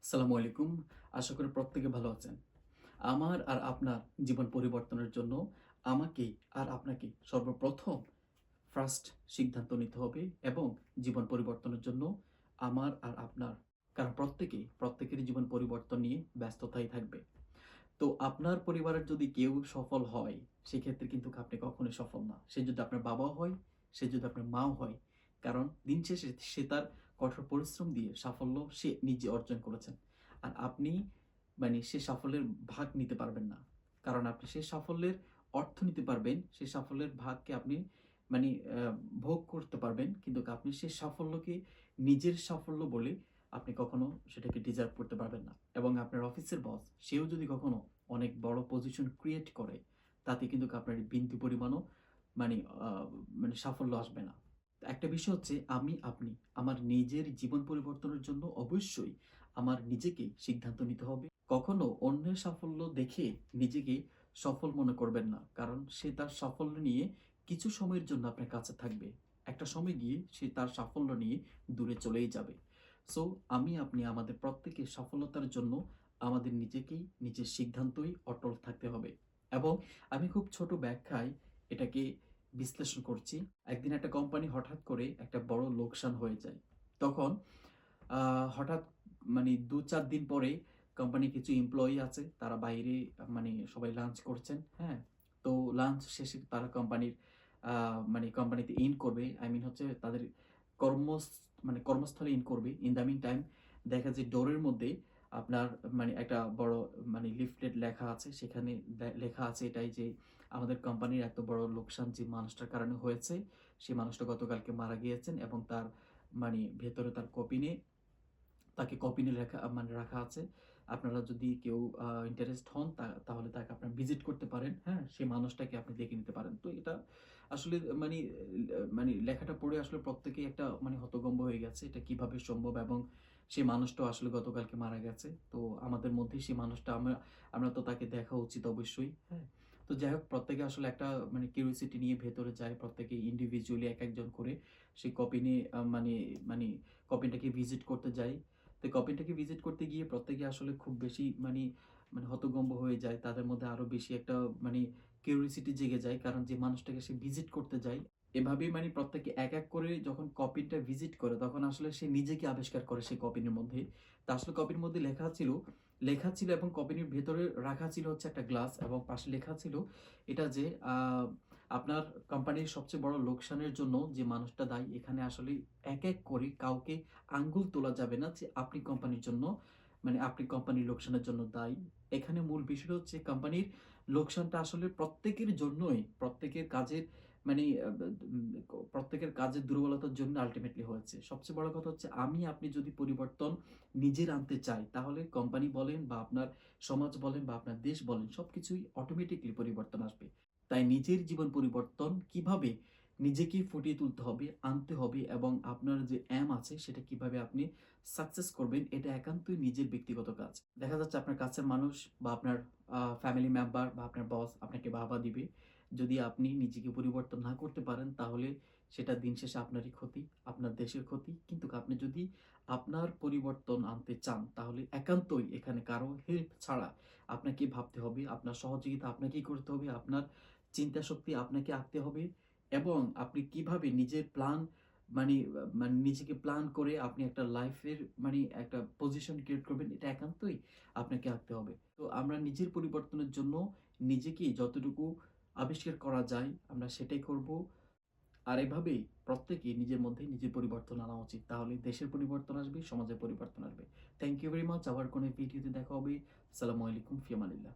আসসালামু আলাইকুম। আশা করি প্রত্যেকে ভালো আছেন। আমার আর আপনার জীবন পরিবর্তনের জন্য আমাকে আর আপনাকে সর্বপ্রথম ফার্স্ট সিদ্ধান্ত নিতে হবে এবং জীবন পরিবর্তনের জন্য আমার আর আপনার কারণ প্রত্যেকেরই জীবন পরিবর্তন নিয়ে ব্যস্ততাই থাকবে। তো আপনার পরিবারের যদি কেউ সফল হয়, সেক্ষেত্রে কিন্তু আপনি কখনোই সফল না। সে যদি আপনার বাবাও হয়, সে যদি আপনার মাও হয়। কারণ দিন শেষে সে তার কঠোর পরিশ্রম দিয়ে সাফল্য সে নিজে অর্জন করেছেন। আর আপনি সে সাফল্যের ভাগ নিতে পারবেন না। কারণ আপনি সে সাফল্যের অর্থ নিতে পারবেন, সে সাফল্যের ভাগকে আপনি মানে আ ভোগ করতে পারবেন। কিন্তু আপনি সে সাফল্যকে নিজের সাফল্য বলে আপনি কখনো সেটাকে ডিজার্ভ করতে পারবেন না। এবং আপনার অফিসের বস সেও যদি কখনো অনেক বড় পজিশন ক্রিয়েট করে, তাতে কিন্তু আপনার বিন্দু পরিমাণও মানে আ সাফল্য আসবে না। একটা বিষয় হচ্ছে আপনি আমার নিজের জীবন পরিবর্তনের জন্য অবশ্যই আমার নিজেকে সিদ্ধান্ত নিতে হবে। কখনো অন্যের সাফল্য দেখে নিজেকে সফল মনে করবেন না। কারণ সে তার সাফল্য নিয়ে কিছু সময়ের জন্য আপনার কাছে থাকবে। একটা সময় গিয়ে সে তার সাফল্য নিয়ে দূরে চলেই যাবে। সো আপনি আমাদের প্রত্যেকের সফলতার জন্য আমাদের নিজেকেই নিজের সিদ্ধান্তই অটল থাকতে হবে। এবং আমি খুব ছোট ব্যাখ্যায় এটাকে বিশ্লেষণ করছি। একদিন একটা কোম্পানি হঠাৎ করে একটা বড় লোকসান হয়ে যায়। তখন আ হঠাৎ ২-৪ দিন পরে কোম্পানির কিছু এমপ্লয়ি আছে, তারা বাইরে সবাই লাঞ্চ করছেন, হ্যাঁ? তো লাঞ্চ শেষে তারা আ কোম্পানিতে ইন করবে। আই মিন হচ্ছে তাদের কর্মস কর্মস্থলে ইন করবে। ইন দ্য মিন টাইম দেখা যায় ডোরের মধ্যে আপনার একটা বড় লিফলেট লেখা আছে। সেখানে লেখা আছে এটাই যে, "আমাদের কোম্পানির এত বড় লোকসান যে মানুষটার কারণে হয়েছে, সে মানুষটা গতকালকে মারা গিয়েছেন এবং তার ভেতরে তার কফিনে তাকে কফিনে রাখা আছে। আপনারা যদি কেউ ইন্টারেস্ট হন তাহলে তাকে আপনারা ভিজিট করতে পারেন, হ্যাঁ? সেই মানুষটাকে আপনি দেখে নিতে পারেন।" তো এটা আসলে লেখাটা পড়ে আসলে প্রত্যেকেই একটা হতভম্ব হয়ে গেছে। এটা কিভাবে সম্ভব? এবং সেই মানুষটাও আসলে গতকালকে মারা গেছে। তো আমাদের মধ্যেই সেই মানুষটা আমরা তো তাকে দেখা উচিত অবশ্যই, হ্যাঁ? তো যাই হোক প্রত্যেকে আসলে একটা কিউরিওসিটি নিয়ে ভেতরে যায়। প্রত্যেকে ইন্ডিভিজুয়ালি একেকজন করে সেই কফিনে আ মানে মানে কফিনটাকে ভিজিট করতে যায়। তো কফিনটাকে ভিজিট করতে গিয়ে প্রত্যেকে আসলে খুব বেশি হতভম্ব হয়ে যায়। তাদের মধ্যে আরো বেশি একটা মানে কিউরিওসিটি জেগে যায়। কারণ যে মানুষটাকে সে ভিজিট করতে যায়, এভাবেই প্রত্যেকে এক, এক করে যখন কফিনটা ভিজিট করে তখন আসলে সে নিজেকে আবিষ্কার করে সেই কফিনের মধ্যে। তো আসলে কফিনের মধ্যে লেখা ছিল এবং কফিনের ভেতরে রাখা ছিল হচ্ছে একটা গ্লাস এবং পাশে লেখা ছিল এটা যে আ আপনার কোম্পানির সবচেয়ে বড় লোকসানের জন্য যে মানুষটা দায়ী, এখানে আসলে এক, এক করে কাউকে আঙ্গুল তোলা যাবে না যে আপনি কোম্পানির লোকসানের জন্য দায়ী। এখানে মূল বিষয়টা হচ্ছে কোম্পানির লোকসানটা আসলে প্রত্যেকের জন্যই, প্রত্যেকের কাজের মানে আ বা উম প্রত্যেকের কাজের দুর্বলতার জন্য আল্টিমেটলি হয়েছে। সবচেয়ে বড় কথা হচ্ছে আপনি যদি পরিবর্তন নিজের আনতে চাই, তাহলে কোম্পানি বলেন বা আপনার সমাজ বলেন বা আপনার দেশ বলেন, সবকিছুই অটোমেটিক্যালি পরিবর্তন আসবে। তাই নিজের জীবন পরিবর্তন কিভাবে নিজেকেই ফুটিয়ে তুলতে হবে, আনতে হবে এবং আপনার যে এম আছে সেটা কিভাবে আপনি সাকসেস করবেন, এটা একান্তই নিজের ব্যক্তিগত কাজ। দেখা যাচ্ছে আপনার কাছের মানুষ বা আপনার ফ্যামিলি মেম্বার বা আপনার বস আপনাকে বাহবা দিবে। যদি আপনি নিজেকে পরিবর্তন না করতে পারেন, তাহলে সেটা দিন শেষে আপনারই ক্ষতি, আপনার দেশের ক্ষতি। কিন্তু আপনি যদি আপনার পরিবর্তন আনতে চান, তাহলে একান্তই এখানে কারো হেল্প ছাড়া আপনাকে ভাবতে হবে, আপনার সহযোগিতা আপনাকেই করতে হবে, আপনার চিন্তা শক্তি আপনাকে আঁকতে হবে এবং আপনি কিভাবে নিজের প্ল্যান মানে নিজেকে প্ল্যান করে আপনি একটা লাইফের একটা পজিশন ক্রিয়েট করবেন, এটা একান্তই আপনাকে আঁকতে হবে। তো আমরা নিজের পরিবর্তনের জন্য নিজেকেই যতটুকু আবিষ্কার করা যায় আমরা সেটাই করব। আর এভাবেই প্রত্যেকেই নিজের মধ্যে নিজের পরিবর্তন আনা উচিত। তাহলে দেশের পরিবর্তন আসবে, সমাজের পরিবর্তন আসবে। Thank you very much. আবার কোনো ভিডিওতে দেখা হবে। আসসালামু আলাইকুম। ফি আমানিল্লাহ।